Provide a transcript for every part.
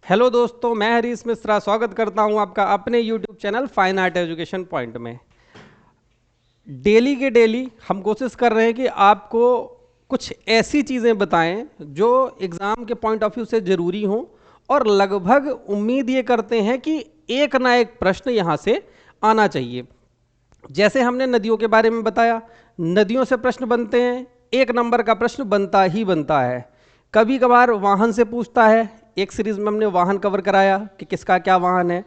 Hello दोस्तों, मैं हरीश मिश्रा स्वागत करता हूं आपका अपने YouTube channel fine art education point में। डेली के डेली हम कोशिश कर रहे हैं कि आपको कुछ ऐसी चीज़ें बताएं जो एग्ज़ाम के पॉइंट ऑफ व्यू से ज़रूरी हों, और लगभग उम्मीद ये करते हैं कि एक ना एक प्रश्न यहाँ से आना चाहिए। जैसे हमने नदियों के बारे में बताया, नदियों से प्रश्न बनते हैं, एक नंबर का प्रश्न बनता ही बनता है। कभी कभार वाहन से पूछता है, एक सीरीज में हमने वाहन कवर कराया कि किसका क्या वाहन है,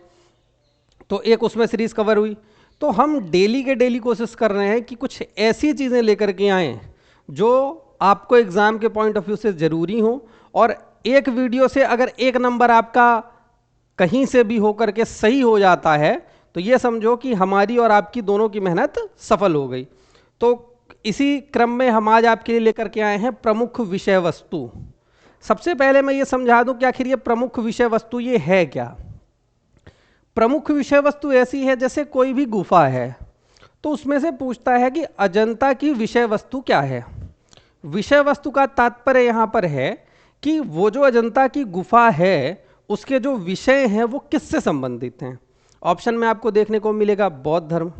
तो एक उसमें सीरीज कवर हुई। तो हम डेली के डेली कोशिश कर रहे हैं कि कुछ ऐसी चीज़ें लेकर के आएँ जो आपको एग्ज़ाम के पॉइंट ऑफ व्यू से ज़रूरी हो, और एक वीडियो से अगर एक नंबर आपका कहीं से भी होकर के सही हो जाता है तो ये समझो कि हमारी और आपकी दोनों की मेहनत सफल हो गई। तो इसी क्रम में हम आज आपके लिए लेकर के आए हैं प्रमुख विषय वस्तु। सबसे पहले मैं ये समझा दूं कि आखिर ये प्रमुख विषय वस्तु ये है क्या। प्रमुख विषय वस्तु ऐसी है जैसे कोई भी गुफा है तो उसमें से पूछता है कि अजंता की विषय वस्तु क्या है। विषय वस्तु का तात्पर्य यहाँ पर है कि वो जो अजंता की गुफा है उसके जो विषय हैं वो किससे संबंधित हैं। ऑप्शन में आपको देखने को मिलेगा बौद्ध धर्म,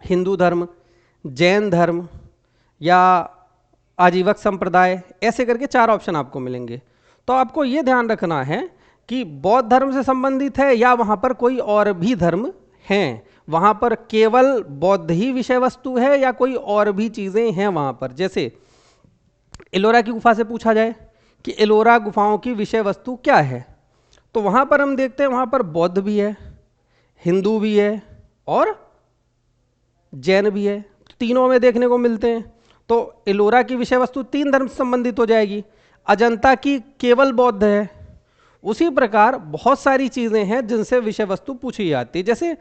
हिंदू धर्म, जैन धर्म या आजीवक संप्रदाय, ऐसे करके चार ऑप्शन आपको मिलेंगे। तो आपको ये ध्यान रखना है कि बौद्ध धर्म से संबंधित है या वहाँ पर कोई और भी धर्म हैं, वहाँ पर केवल बौद्ध ही विषय वस्तु है या कोई और भी चीज़ें हैं वहाँ पर। जैसे एलोरा की गुफा से पूछा जाए कि एलोरा गुफाओं की विषय वस्तु क्या है, तो वहाँ पर हम देखते हैं वहाँ पर बौद्ध भी है, हिंदू भी है और जैन भी है, तीनों में देखने को मिलते हैं। तो एलोरा की विषय वस्तु तीन धर्म से संबंधित हो जाएगी, अजंता की केवल बौद्ध है। उसी प्रकार बहुत सारी चीज़ें हैं जिनसे विषय वस्तु पूछी जाती है। जैसे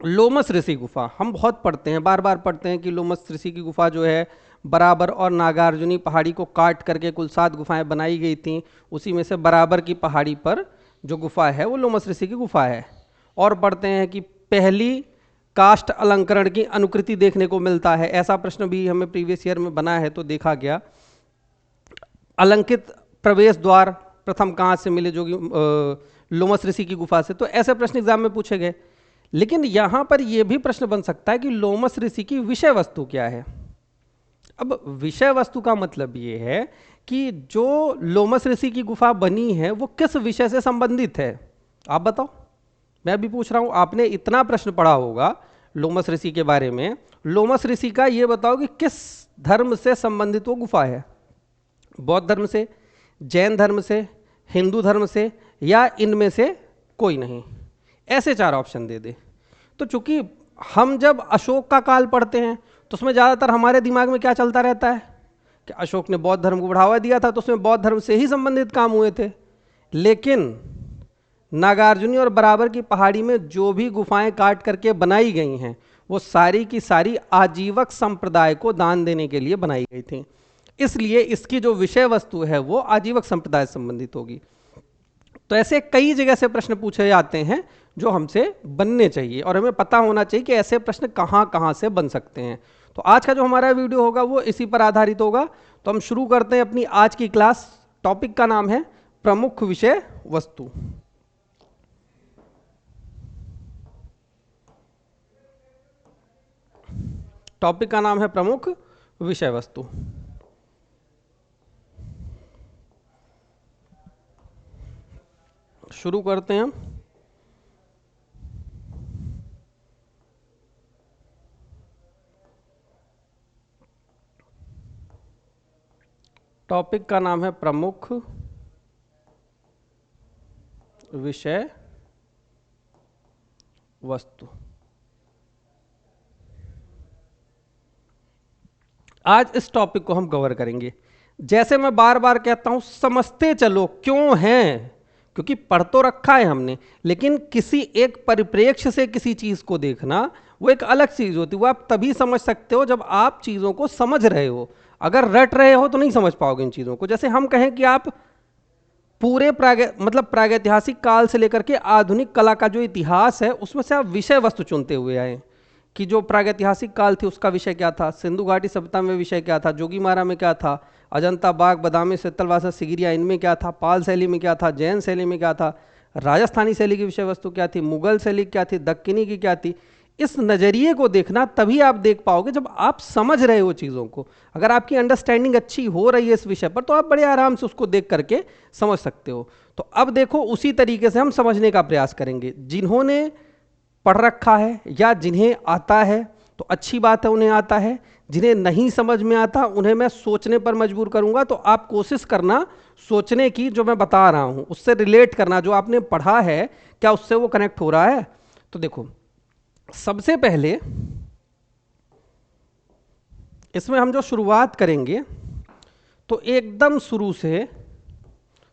लोमस ऋषि गुफा हम बहुत पढ़ते हैं, बार बार पढ़ते हैं कि लोमस ऋषि की गुफा जो है बराबर और नागार्जुनी पहाड़ी को काट करके कुल 7 गुफाएं बनाई गई थीं, उसी में से बराबर की पहाड़ी पर जो गुफा है वो लोमस ऋषि की गुफा है। और पढ़ते हैं कि पहली काष्ठ अलंकरण की अनुकृति देखने को मिलता है, ऐसा प्रश्न भी हमें प्रीवियस ईयर में बना है तो देखा गया। अलंकित प्रवेश द्वार प्रथम कहाँ से मिले, जो कि लोमस ऋषि की गुफा से। तो ऐसे प्रश्न एग्जाम में पूछे गए। लेकिन यहाँ पर यह भी प्रश्न बन सकता है कि लोमस ऋषि की विषय वस्तु क्या है। अब विषय वस्तु का मतलब ये है कि जो लोमस ऋषि की गुफा बनी है वो किस विषय से संबंधित है। आप बताओ, मैं भी पूछ रहा हूँ, आपने इतना प्रश्न पढ़ा होगा लोमस ऋषि के बारे में, लोमस ऋषि का ये बताओ कि किस धर्म से संबंधित वो गुफा है। बौद्ध धर्म से, जैन धर्म से, हिंदू धर्म से, या इनमें से कोई नहीं। ऐसे चार ऑप्शन दे दे। तो चूंकि हम जब अशोक का काल पढ़ते हैं तो उसमें ज़्यादातर हमारे दिमाग में क्या चलता रहता है कि अशोक ने बौद्ध धर्म को बढ़ावा दिया था तो उसमें बौद्ध धर्म से ही संबंधित काम हुए थे। लेकिन नागार्जुनी और बराबर की पहाड़ी में जो भी गुफाएं काट करके बनाई गई हैं वो सारी की सारी आजीवक संप्रदाय को दान देने के लिए बनाई गई थी, इसलिए इसकी जो विषय वस्तु है वो आजीवक संप्रदाय से संबंधित होगी। तो ऐसे कई जगह से प्रश्न पूछे जाते हैं जो हमसे बनने चाहिए, और हमें पता होना चाहिए कि ऐसे प्रश्न कहाँ कहाँ से बन सकते हैं। तो आज का जो हमारा वीडियो होगा वो इसी पर आधारित होगा। तो हम शुरू करते हैं अपनी आज की क्लास। टॉपिक का नाम है प्रमुख विषय वस्तु। टॉपिक का नाम है प्रमुख विषय वस्तु। शुरू करते हैं। टॉपिक का नाम है प्रमुख विषय वस्तु। आज इस टॉपिक को हम कवर करेंगे। जैसे मैं बार बार कहता हूं, समझते चलो क्यों हैं, क्योंकि पढ़ तो रखा है हमने, लेकिन किसी एक परिप्रेक्ष्य से किसी चीज को देखना वो एक अलग चीज होती है। वो आप तभी समझ सकते हो जब आप चीजों को समझ रहे हो। अगर रट रहे हो तो नहीं समझ पाओगे इन चीजों को। जैसे हम कहें कि आप पूरे प्रागैतिहासिक काल से लेकर के आधुनिक कला का जो इतिहास है उसमें से आप विषय वस्तु चुनते हुए आए कि जो प्रागैतिहासिक काल थी उसका विषय क्या था, सिंधु घाटी सभ्यता में विषय क्या था, जोगीमारा में क्या था, अजंता बाग बदामी सित्तलवासा सिगिरिया इनमें क्या था, पाल शैली में क्या था, जैन शैली में क्या था, राजस्थानी शैली की विषय वस्तु क्या थी, मुगल शैली क्या थी, दक्कनी की क्या थी। इस नज़रिए को देखना, तभी आप देख पाओगे जब आप समझ रहे हो चीज़ों को। अगर आपकी अंडरस्टैंडिंग अच्छी हो रही है इस विषय पर तो आप बड़े आराम से उसको देख करके समझ सकते हो। तो अब देखो उसी तरीके से हम समझने का प्रयास करेंगे। जिन्होंने पढ़ रखा है या जिन्हें आता है तो अच्छी बात है, उन्हें आता है। जिन्हें नहीं समझ में आता उन्हें मैं सोचने पर मजबूर करूंगा। तो आप कोशिश करना सोचने की, जो मैं बता रहा हूं उससे रिलेट करना, जो आपने पढ़ा है क्या उससे वो कनेक्ट हो रहा है। तो देखो सबसे पहले इसमें हम जो शुरुआत करेंगे तो एकदम शुरू से,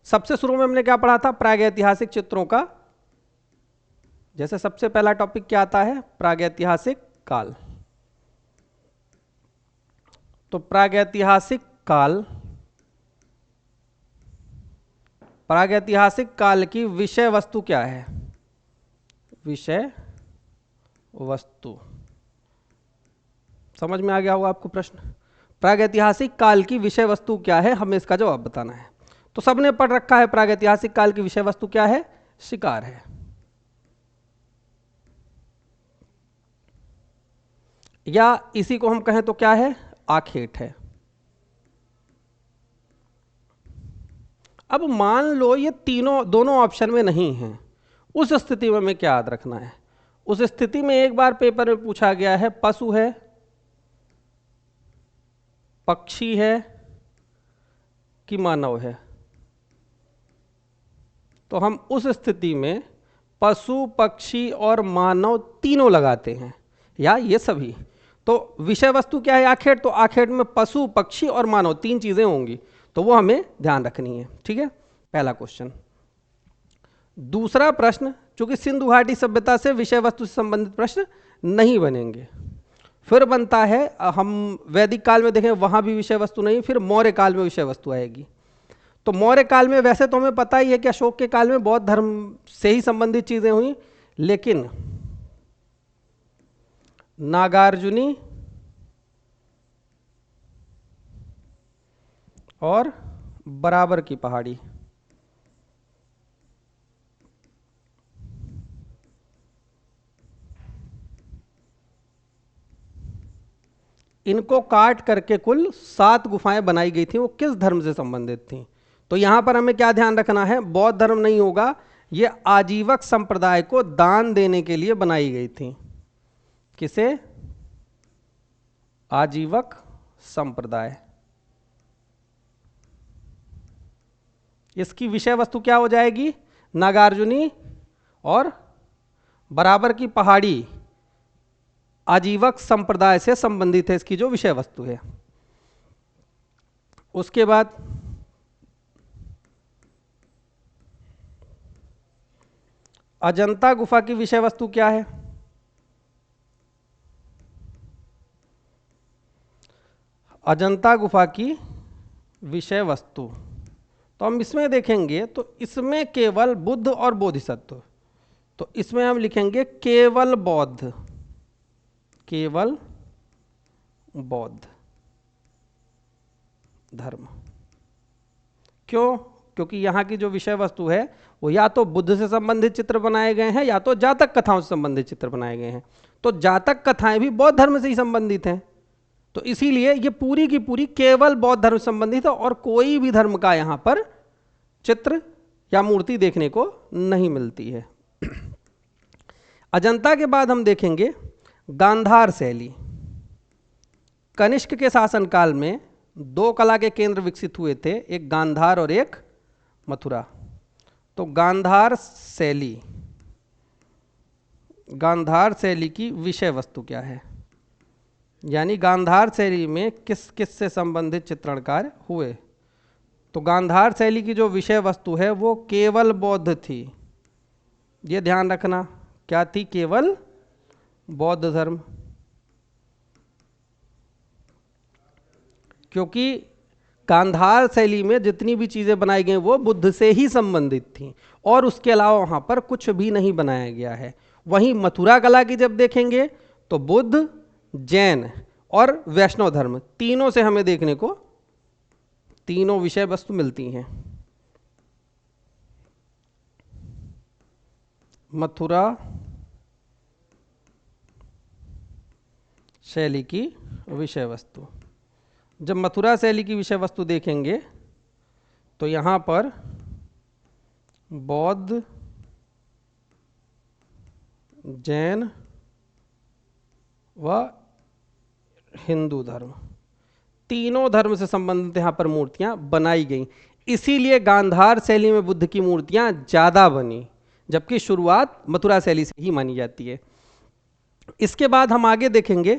सबसे शुरू में हमने क्या पढ़ा था, प्रागैतिहासिक चित्रों का। जैसे सबसे पहला टॉपिक क्या आता है, प्रागैतिहासिक काल। तो प्रागैतिहासिक काल, प्रागैतिहासिक काल की विषय वस्तु क्या है, विषय वस्तु। समझ में आ गया होगा आपको प्रश्न। प्रागैतिहासिक काल की विषय वस्तु क्या है, हमें इसका जवाब बताना है। तो सबने पढ़ रखा है प्रागैतिहासिक काल की विषय वस्तु क्या है, शिकार है। या इसी को हम कहें तो क्या है, आखेट है। अब मान लो ये दोनों ऑप्शन में नहीं हैं, उस स्थिति में हमें क्या याद रखना है। उस स्थिति में एक बार पेपर में पूछा गया है पशु है, पक्षी है कि मानव है। तो हम उस स्थिति में पशु पक्षी और मानव तीनों लगाते हैं, या ये सभी। तो विषय वस्तु क्या है, आखेट। तो आखेट में पशु पक्षी और मानव तीन चीजें होंगी, तो वो हमें ध्यान रखनी है। ठीक है, पहला क्वेश्चन। दूसरा प्रश्न, चूंकि सिंधु घाटी सभ्यता से विषय वस्तु से संबंधित प्रश्न नहीं बनेंगे, फिर बनता है, हम वैदिक काल में देखें वहां भी विषय वस्तु नहीं, फिर मौर्य काल में विषय वस्तु आएगी। तो मौर्य काल में वैसे तो हमें पता ही है कि अशोक के काल में बौद्ध धर्म से ही संबंधित चीजें हुई, लेकिन नागार्जुनी और बराबर की पहाड़ी, इनको काट करके कुल 7 गुफाएं बनाई गई थी। वो किस धर्म से संबंधित थी। तो यहां पर हमें क्या ध्यान रखना है, बौद्ध धर्म नहीं होगा, ये आजीवक संप्रदाय को दान देने के लिए बनाई गई थी। किसे, आजीवक संप्रदाय। इसकी विषय वस्तु क्या हो जाएगी, नागार्जुनी और बराबर की पहाड़ी आजीवक संप्रदाय से संबंधित है, इसकी जो विषय वस्तु है। उसके बाद अजंता गुफा की विषय वस्तु क्या है, अजंता गुफा की विषय वस्तु। तो हम इसमें देखेंगे तो इसमें केवल बुद्ध और बोधिसत्व। तो इसमें हम लिखेंगे केवल बौद्ध, केवल बौद्ध धर्म। क्यों, क्योंकि यहाँ की जो विषय वस्तु है वो या तो बुद्ध से संबंधित चित्र बनाए गए हैं या तो जातक कथाओं से संबंधित चित्र बनाए गए हैं। तो जातक कथाएं भी बौद्ध धर्म से ही संबंधित हैं, तो इसीलिए ये पूरी की पूरी केवल बौद्ध धर्म से संबंधित है और कोई भी धर्म का यहाँ पर चित्र या मूर्ति देखने को नहीं मिलती है। अजंता के बाद हम देखेंगे गांधार शैली। कनिष्क के शासनकाल में 2 कला के केंद्र विकसित हुए थे, एक गांधार और एक मथुरा। तो गांधार शैली, गांधार शैली की विषय वस्तु क्या है, यानी गांधार शैली में किस किस से संबंधित चित्रणकार हुए। तो गांधार शैली की जो विषय वस्तु है वो केवल बौद्ध थी, ये ध्यान रखना। क्या थी, केवल बौद्ध धर्म। क्योंकि गांधार शैली में जितनी भी चीजें बनाई गई वो बुद्ध से ही संबंधित थी और उसके अलावा वहां पर कुछ भी नहीं बनाया गया है। वहीं मथुरा कला की जब देखेंगे तो बुद्ध, जैन और वैष्णव धर्म तीनों से हमें देखने को तीनों विषय वस्तु मिलती हैं। मथुरा शैली की विषय वस्तु, जब मथुरा शैली की विषय वस्तु देखेंगे तो यहाँ पर बौद्ध, जैन व हिंदू धर्म तीनों धर्म से संबंधित यहाँ पर मूर्तियाँ बनाई गई। इसीलिए गांधार शैली में बुद्ध की मूर्तियाँ ज़्यादा बनी, जबकि शुरुआत मथुरा शैली से ही मानी जाती है। इसके बाद हम आगे देखेंगे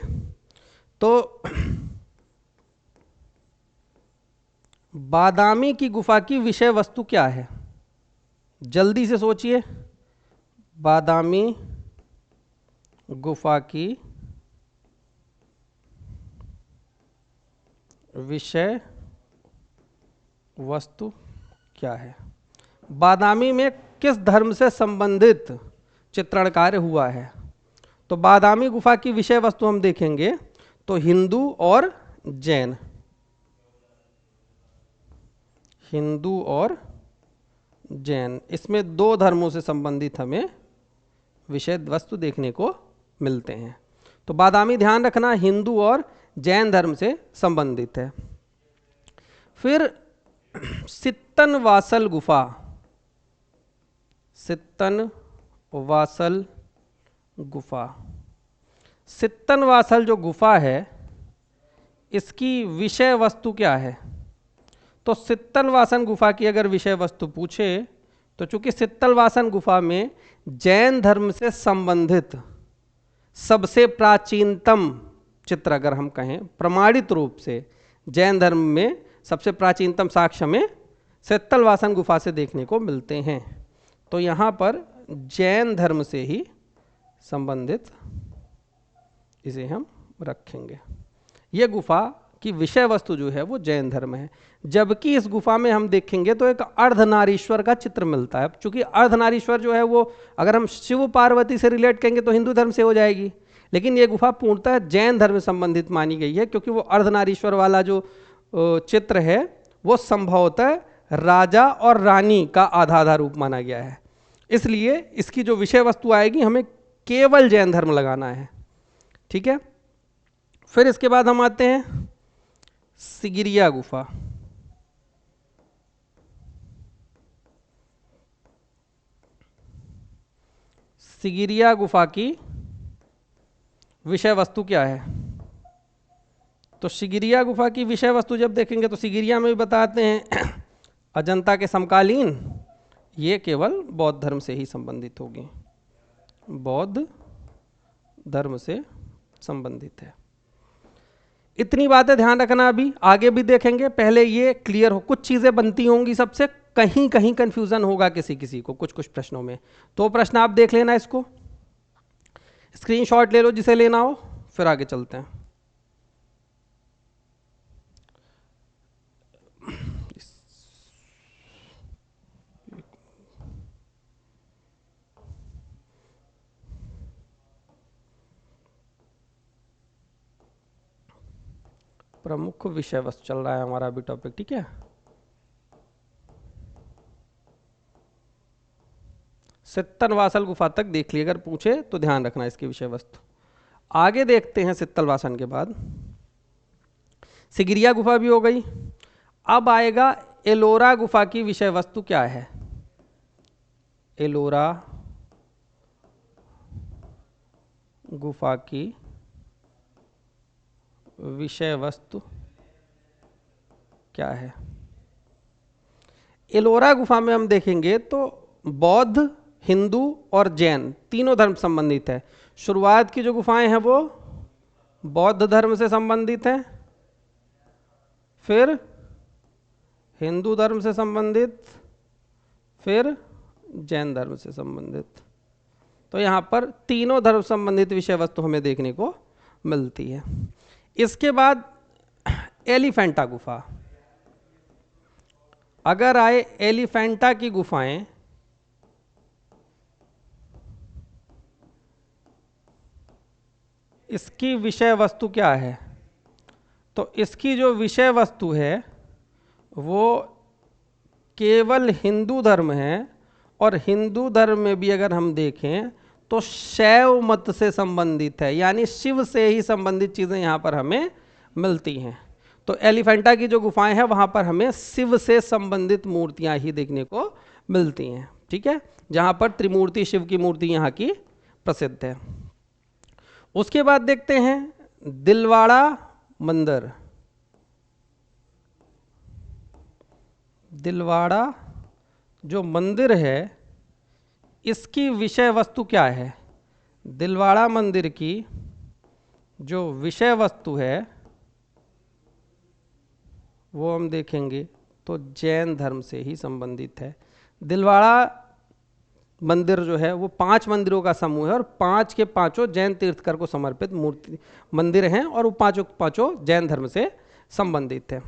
तो बादामी की गुफा की विषय वस्तु क्या है? जल्दी से सोचिए, बादामी गुफा की विषय वस्तु क्या है? बादामी में किस धर्म से संबंधित चित्रण कार्य हुआ है? तो बादामी गुफा की विषय वस्तु हम देखेंगे तो हिंदू और जैन, हिंदू और जैन, इसमें दो धर्मों से संबंधित हमें विषय वस्तु देखने को मिलते हैं। तो बादामी ध्यान रखना हिंदू और जैन धर्म से संबंधित है। फिर सित्तन वासल गुफा, सित्तन वासल गुफा, सित्तन वासल जो गुफा है इसकी विषय वस्तु क्या है? तो सित्तन वासन गुफा की अगर विषय वस्तु पूछे तो चूंकि सित्तन वासन गुफा में जैन धर्म से संबंधित सबसे प्राचीनतम चित्र अगर हम कहें प्रमाणित रूप से जैन धर्म में सबसे प्राचीनतम साक्ष्य में सित्तन वासन गुफा से देखने को मिलते हैं। तो यहाँ पर जैन धर्म से ही संबंधित इसे हम रखेंगे। ये गुफा की विषय वस्तु जो है वो जैन धर्म है। जबकि इस गुफा में हम देखेंगे तो एक अर्धनारीश्वर का चित्र मिलता है। चूंकि अर्धनारीश्वर जो है वो अगर हम शिव पार्वती से रिलेट करेंगे तो हिंदू धर्म से हो जाएगी, लेकिन ये गुफा पूर्णतः जैन धर्म से संबंधित मानी गई है, क्योंकि वो अर्धनारीश्वर वाला जो चित्र है वो संभवतः राजा और रानी का आधा रूप माना गया है। इसलिए इसकी जो विषय वस्तु आएगी हमें केवल जैन धर्म लगाना है। ठीक है। फिर इसके बाद हम आते हैं सिगिरिया गुफा। सिगिरिया गुफा की विषय वस्तु क्या है? तो सिगिरिया गुफा की विषय वस्तु जब देखेंगे तो सिगिरिया में भी बताते हैं अजंता के समकालीन, ये केवल बौद्ध धर्म से ही संबंधित होगी, बौद्ध धर्म से संबंधित है। इतनी बातें ध्यान रखना, अभी आगे भी देखेंगे, पहले ये क्लियर हो। कुछ चीज़ें बनती होंगी सबसे, कहीं कहीं कंफ्यूजन होगा किसी किसी को कुछ कुछ प्रश्नों में, तो प्रश्न आप देख लेना, इसको स्क्रीनशॉट ले लो जिसे लेना हो, फिर आगे चलते हैं। प्रमुख विषय वस्तु चल रहा है हमारा अभी टॉपिक। ठीक है, सित्तन वासल गुफा तक देख ली, अगर पूछे तो ध्यान रखना इसकी विषय वस्तु। आगे देखते हैं, सित्तन वासन के बाद सिगिरिया गुफा भी हो गई। अब आएगा एलोरा गुफा की विषय वस्तु क्या है? एलोरा गुफा की विषय वस्तु क्या है? एलोरा गुफा में हम देखेंगे तो बौद्ध, हिंदू और जैन तीनों धर्म संबंधित है। शुरुआत की जो गुफाएं हैं वो बौद्ध धर्म से संबंधित हैं, फिर हिंदू धर्म से संबंधित, फिर जैन धर्म से संबंधित। तो यहाँ पर तीनों धर्म संबंधित विषय वस्तु हमें देखने को मिलती है। इसके बाद एलिफेंटा गुफा। अगर आए एलिफेंटा की गुफाएं, इसकी विषय वस्तु क्या है? तो इसकी जो विषय वस्तु है वो केवल हिंदू धर्म है, और हिंदू धर्म में भी अगर हम देखें तो शैव मत से संबंधित है, यानी शिव से ही संबंधित चीज़ें यहाँ पर हमें मिलती हैं। तो एलिफेंटा की जो गुफाएं हैं वहाँ पर हमें शिव से संबंधित मूर्तियाँ ही देखने को मिलती हैं, ठीक है, जहाँ पर त्रिमूर्ति शिव की मूर्ति यहाँ की प्रसिद्ध है। उसके बाद देखते हैं दिलवाड़ा मंदिर। दिलवाड़ा जो मंदिर है इसकी विषय वस्तु क्या है? दिलवाड़ा मंदिर की जो विषय वस्तु है वो हम देखेंगे तो जैन धर्म से ही संबंधित है। दिलवाड़ा मंदिर जो है वो 5 मंदिरों का समूह है, और 5 के 5 जैन तीर्थकर को समर्पित मूर्ति मंदिर हैं, और वो 5 जैन धर्म से संबंधित है।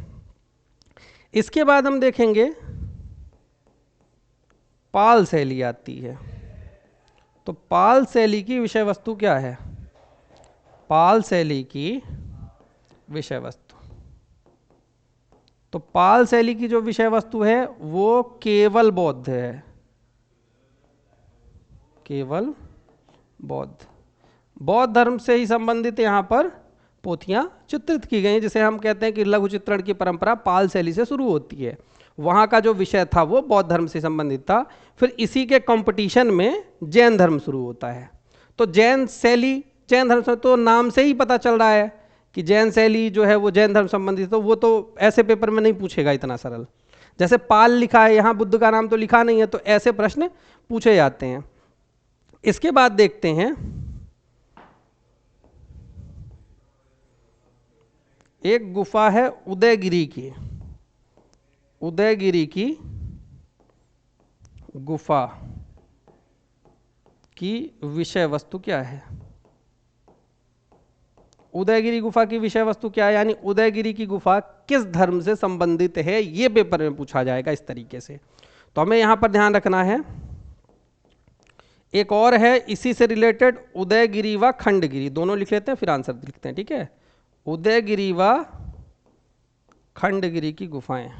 इसके बाद हम देखेंगे पाल शैली आती है। तो पाल शैली की विषय वस्तु क्या है? पाल शैली की विषय वस्तु, तो पाल शैली की जो विषय वस्तु है वो केवल बौद्ध है, केवल बौद्ध धर्म से ही संबंधित यहाँ पर पोथियां चित्रित की गई, जिसे हम कहते हैं कि लघु चित्रण की परंपरा पाल शैली से शुरू होती है। वहाँ का जो विषय था वो बौद्ध धर्म से संबंधित था, फिर इसी के कंपटीशन में जैन धर्म शुरू होता है। तो जैन शैली, जैन धर्म से तो नाम से ही पता चल रहा है कि जैन शैली जो है वो जैन धर्म संबंधित, तो वो तो ऐसे पेपर में नहीं पूछेगा इतना सरल। जैसे पाल लिखा है, यहाँ बुद्ध का नाम तो लिखा नहीं है, तो ऐसे प्रश्न पूछे जाते हैं। इसके बाद देखते हैं एक गुफा है उदयगिरी की। उदयगिरी की गुफा की विषय वस्तु क्या है? उदयगिरी गुफा की विषय वस्तु क्या है, यानी उदयगिरी की गुफा किस धर्म से संबंधित है, ये पेपर में पूछा जाएगा इस तरीके से। तो हमें यहां पर ध्यान रखना है। एक और है इसी से रिलेटेड, उदयगिरी व खंडगिरी, दोनों लिख लेते हैं फिर आंसर लिखते हैं, ठीक है। उदयगिरी व खंडगिरी की गुफाएं,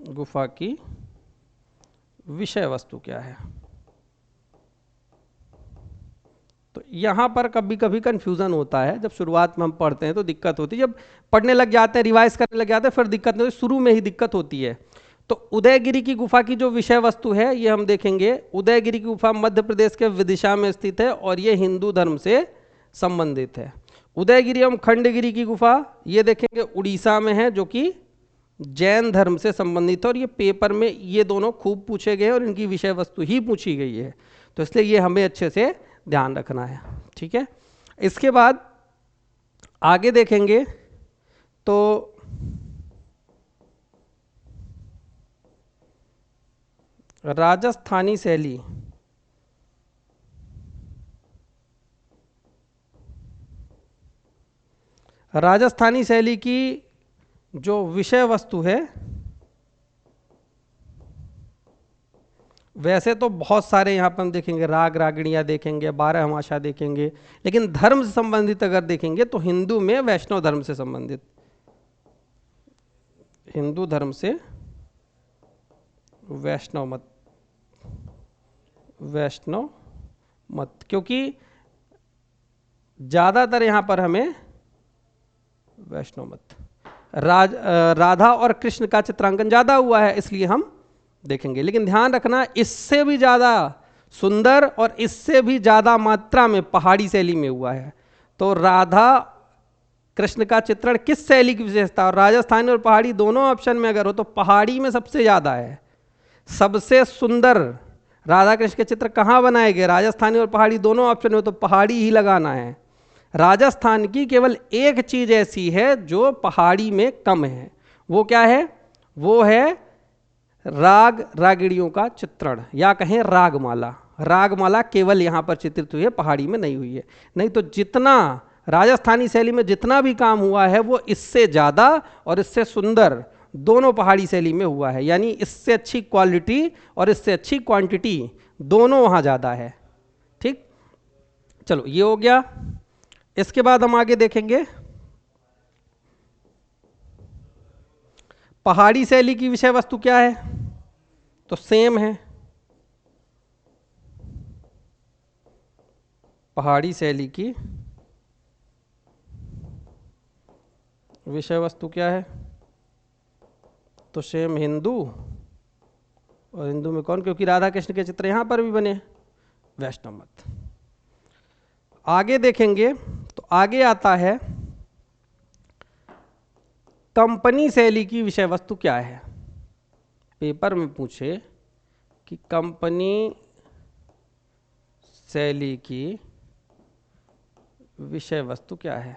गुफा की विषय वस्तु क्या है? तो यहाँ पर कभी कभी कंफ्यूजन होता है, जब शुरुआत में हम पढ़ते हैं तो दिक्कत होती है, जब पढ़ने लग जाते हैं, रिवाइज करने लग जाते हैं, फिर दिक्कत नहीं होती, शुरू में ही दिक्कत होती है। तो उदयगिरी की गुफा की जो विषय वस्तु है ये हम देखेंगे। उदयगिरी की गुफा मध्य प्रदेश के विदिशा में स्थित है और ये हिंदू धर्म से संबंधित है। उदयगिरी एवं खंडगिरी की गुफा ये देखेंगे उड़ीसा में है, जो कि जैन धर्म से संबंधित है, और ये पेपर में ये दोनों खूब पूछे गए और इनकी विषय वस्तु ही पूछी गई है, तो इसलिए ये हमें अच्छे से ध्यान रखना है, ठीक है। इसके बाद आगे देखेंगे तो राजस्थानी शैली, राजस्थानी शैली की जो विषय वस्तु है, वैसे तो बहुत सारे यहाँ पर हम देखेंगे, राग रागिणियाँ देखेंगे, 12 हमाशा देखेंगे, लेकिन धर्म से संबंधित अगर देखेंगे तो हिंदू में वैष्णव धर्म से संबंधित, हिंदू धर्म से वैष्णव मत, वैष्णव मत, क्योंकि ज्यादातर यहाँ पर हमें वैष्णव मत, राधा और कृष्ण का चित्रांकन ज्यादा हुआ है इसलिए हम देखेंगे। लेकिन ध्यान रखना, इससे भी ज्यादा सुंदर और इससे भी ज्यादा मात्रा में पहाड़ी शैली में हुआ है। तो राधा कृष्ण का चित्रण किस शैली की विशेषता, और राजस्थानी और पहाड़ी दोनों ऑप्शन में अगर हो तो पहाड़ी में सबसे ज्यादा है। सबसे सुंदर राधा कृष्ण के चित्र कहाँ बनाए गए, राजस्थानी और पहाड़ी दोनों ऑप्शन में, तो पहाड़ी ही लगाना है। राजस्थान की केवल एक चीज ऐसी है जो पहाड़ी में कम है, वो क्या है? वो है राग रागिणियों का चित्रण, या कहें रागमाला। रागमाला केवल यहाँ पर चित्रित हुई है, पहाड़ी में नहीं हुई है। नहीं तो जितना राजस्थानी शैली में जितना भी काम हुआ है वो इससे ज़्यादा और इससे सुंदर दोनों पहाड़ी शैली में हुआ है, यानी इससे अच्छी क्वालिटी और इससे अच्छी क्वांटिटी दोनों वहाँ ज़्यादा है, चलो ये हो गया। इसके बाद हम आगे देखेंगे पहाड़ी शैली की विषय वस्तु क्या है, तो सेम है। पहाड़ी शैली की विषय वस्तु क्या है, तो सेम हिंदू। और हिंदू में कौन, क्योंकि राधा कृष्ण के चित्र यहां पर भी बने, वैष्णव मत। आगे देखेंगे तो आगे आता है कंपनी शैली की विषय वस्तु क्या है। पेपर में पूछे कि कंपनी शैली की विषय वस्तु क्या है।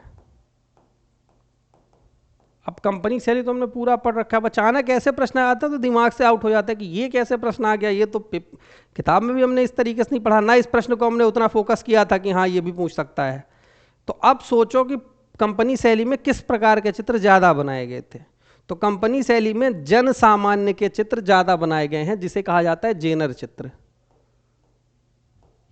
अब कंपनी शैली तो हमने पूरा पढ़ रखा है, अचानक ऐसे प्रश्न आता है तो दिमाग से आउट हो जाता है कि ये कैसे प्रश्न आ गया, ये तो किताब में भी हमने इस तरीके से नहीं पढ़ा, ना इस प्रश्न को हमने उतना फोकस किया था कि हाँ ये भी पूछ सकता है। तो अब सोचो कि कंपनी शैली में किस प्रकार के चित्र ज़्यादा बनाए गए थे। तो कंपनी शैली में जन सामान्य के चित्र ज़्यादा बनाए गए हैं, जिसे कहा जाता है जेनर चित्र।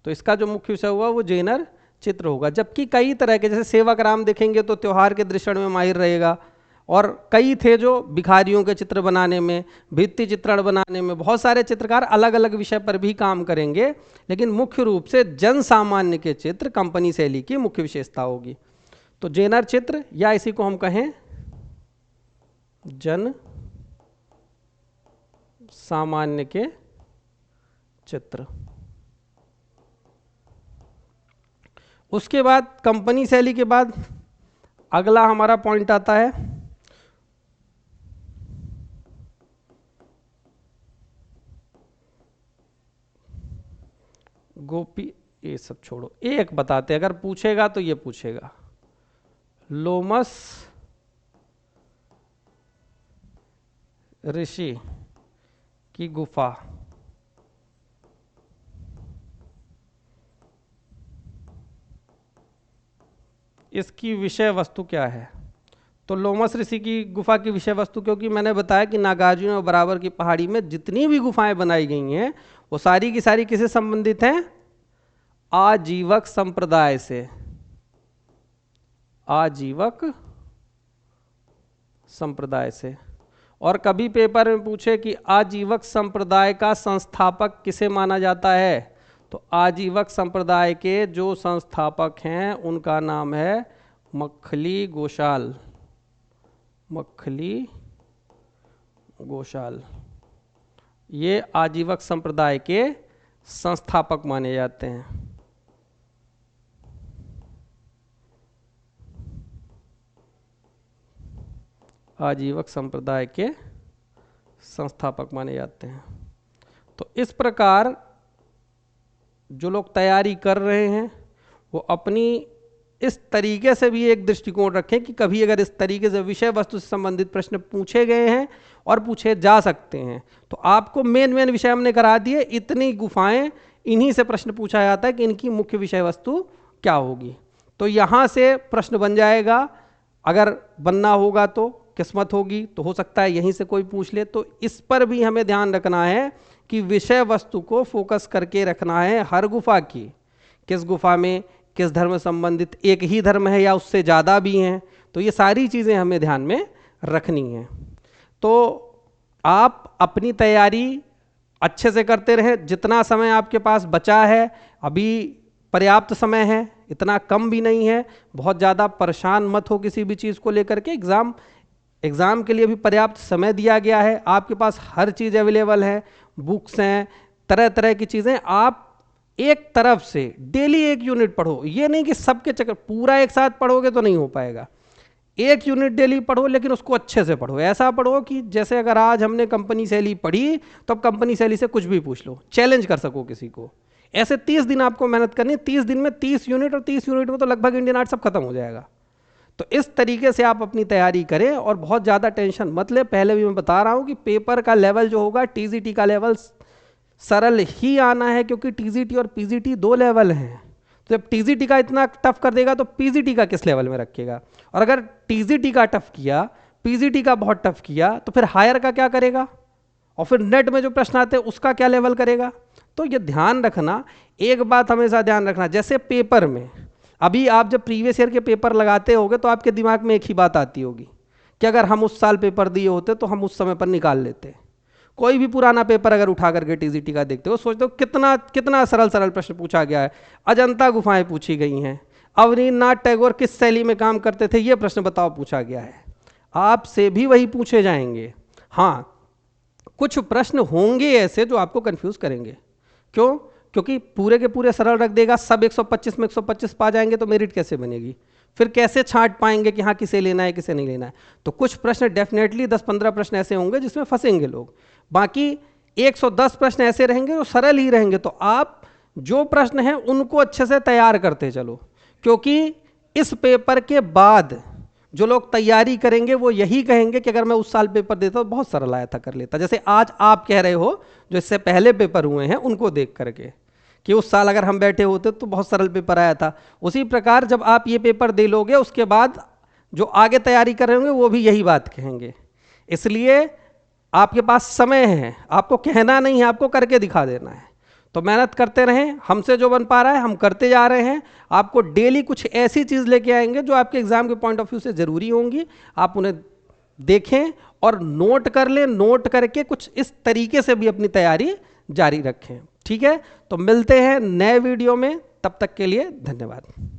तो इसका जो मुख्य विषय हुआ वो जेनर चित्र होगा। जबकि कई तरह के, जैसे सेवक राम देखेंगे तो त्योहार के दृश्य में माहिर रहेगा, और कई थे जो भिखारियों के चित्र बनाने में, भित्ति चित्रण बनाने में, बहुत सारे चित्रकार अलग अलग विषय पर भी काम करेंगे, लेकिन मुख्य रूप से जन सामान्य के चित्र कंपनी शैली की मुख्य विशेषता होगी। तो जेनर चित्र, या इसी को हम कहें जन सामान्य के चित्र। उसके बाद कंपनी शैली के बाद अगला हमारा पॉइंट आता है गोपी। ये सब छोड़ो, एक बताते, अगर पूछेगा तो ये पूछेगा लोमस ऋषि की गुफा इसकी विषय वस्तु क्या है। तो लोमस ऋषि की गुफा की विषय वस्तु, क्योंकि मैंने बताया कि नागार्जुन और बराबर की पहाड़ी में जितनी भी गुफाएं बनाई गई हैं वो सारी की सारी किससे संबंधित हैं, आजीवक संप्रदाय से। आजीवक संप्रदाय से। और कभी पेपर में पूछे कि आजीवक संप्रदाय का संस्थापक किसे माना जाता है, तो आजीवक संप्रदाय के जो संस्थापक हैं उनका नाम है मक्खली गोशाल। मक्खली गोशाल, ये आजीवक संप्रदाय के संस्थापक माने जाते हैं। आजीवक संप्रदाय के संस्थापक माने जाते हैं। तो इस प्रकार जो लोग तैयारी कर रहे हैं वो अपनी इस तरीके से भी एक दृष्टिकोण रखें कि कभी अगर इस तरीके से विषय वस्तु से संबंधित प्रश्न पूछे गए हैं और पूछे जा सकते हैं, तो आपको मेन विषय हमने करा दिए, इतनी गुफाएं, इन्हीं से प्रश्न पूछा जाता है कि इनकी मुख्य विषय वस्तु क्या होगी। तो यहाँ से प्रश्न बन जाएगा, अगर बनना होगा तो किस्मत होगी, तो हो सकता है यहीं से कोई पूछ ले। तो इस पर भी हमें ध्यान रखना है कि विषय वस्तु को फोकस करके रखना है हर गुफा की, किस गुफा में किस धर्म संबंधित, एक ही धर्म है या उससे ज़्यादा भी हैं, तो ये सारी चीज़ें हमें ध्यान में रखनी हैं। तो आप अपनी तैयारी अच्छे से करते रहें, जितना समय आपके पास बचा है अभी पर्याप्त समय है, इतना कम भी नहीं है, बहुत ज़्यादा परेशान मत हो किसी भी चीज़ को लेकर के। एग्ज़ाम के लिए भी पर्याप्त समय दिया गया है, आपके पास हर चीज़ अवेलेबल है, बुक्स हैं, तरह तरह की चीज़ें। आप एक तरफ से डेली 1 यूनिट पढ़ो, ये नहीं कि सबके चक्कर पूरा एक साथ पढ़ोगे तो नहीं हो पाएगा। 1 यूनिट डेली पढ़ो, लेकिन उसको अच्छे से पढ़ो, ऐसा पढ़ो कि जैसे अगर आज हमने कंपनी शैली पढ़ी तो अब कंपनी शैली से कुछ भी पूछ लो, चैलेंज कर सको किसी को। ऐसे 30 दिन आपको मेहनत करनी है, 30 दिन में 30 यूनिट, और 30 यूनिट में तो लगभग इंडियन आर्ट सब खत्म हो जाएगा। तो इस तरीके से आप अपनी तैयारी करें और बहुत ज़्यादा टेंशन मत ले। पहले भी मैं बता रहा हूँ कि पेपर का लेवल जो होगा, टीजीटी का लेवल सरल ही आना है, क्योंकि टीजीटी और पीजीटी 2 लेवल हैं। तो जब टीजीटी का इतना टफ कर देगा तो पीजीटी का किस लेवल में रखेगा, और अगर टीजीटी का टफ किया, पीजीटी का बहुत टफ किया, तो फिर हायर का क्या करेगा। और फिर नेट में जो प्रश्न आते हैं उसका क्या लेवल करेगा। तो ये ध्यान रखना, एक बात हमेशा ध्यान रखना, जैसे पेपर में अभी आप जब प्रीवियस ईयर के पेपर लगाते होगे तो आपके दिमाग में एक ही बात आती होगी कि अगर हम उस साल पेपर दिए होते तो हम उस समय पर निकाल लेते। कोई भी पुराना पेपर अगर उठा करके टीजीटी का देखते हो, सोचते हो कितना कितना सरल सरल प्रश्न पूछा गया है। अजंता गुफाएं पूछी गई हैं, अवनींद्रनाथ टैगोर किस शैली में काम करते थे, ये प्रश्न बताओ पूछा गया है। आपसे भी वही पूछे जाएंगे। हाँ, कुछ प्रश्न होंगे ऐसे जो आपको कंफ्यूज करेंगे। क्यों? क्योंकि पूरे के पूरे सरल रख देगा, सब 125 में 125 पा जाएंगे तो मेरिट कैसे बनेगी, फिर कैसे छांट पाएंगे कि हाँ किसे लेना है किसे नहीं लेना है। तो कुछ प्रश्न डेफिनेटली 10-15 प्रश्न ऐसे होंगे जिसमें फंसेंगे लोग, बाकी 110 प्रश्न ऐसे रहेंगे जो सरल ही रहेंगे। तो आप जो प्रश्न हैं उनको अच्छे से तैयार करते चलो, क्योंकि इस पेपर के बाद जो लोग तैयारी करेंगे वो यही कहेंगे कि अगर मैं उस साल पेपर देता तो बहुत सरल आया था, कर लेता। जैसे आज आप कह रहे हो जो इससे पहले पेपर हुए हैं उनको देख करके कि उस साल अगर हम बैठे होते तो बहुत सरल पेपर आया था, उसी प्रकार जब आप ये पेपर दे लोगे उसके बाद जो आगे तैयारी कर रहे होंगे वो भी यही बात कहेंगे। इसलिए आपके पास समय है, आपको कहना नहीं है, आपको करके दिखा देना है। तो मेहनत करते रहें, हमसे जो बन पा रहा है हम करते जा रहे हैं। आपको डेली कुछ ऐसी चीज़ लेके आएंगे जो आपके एग्जाम के पॉइंट ऑफ व्यू से ज़रूरी होंगी, आप उन्हें देखें और नोट कर लें, नोट करके कुछ इस तरीके से भी अपनी तैयारी जारी रखें। ठीक है, तो मिलते हैं नए वीडियो में, तब तक के लिए धन्यवाद।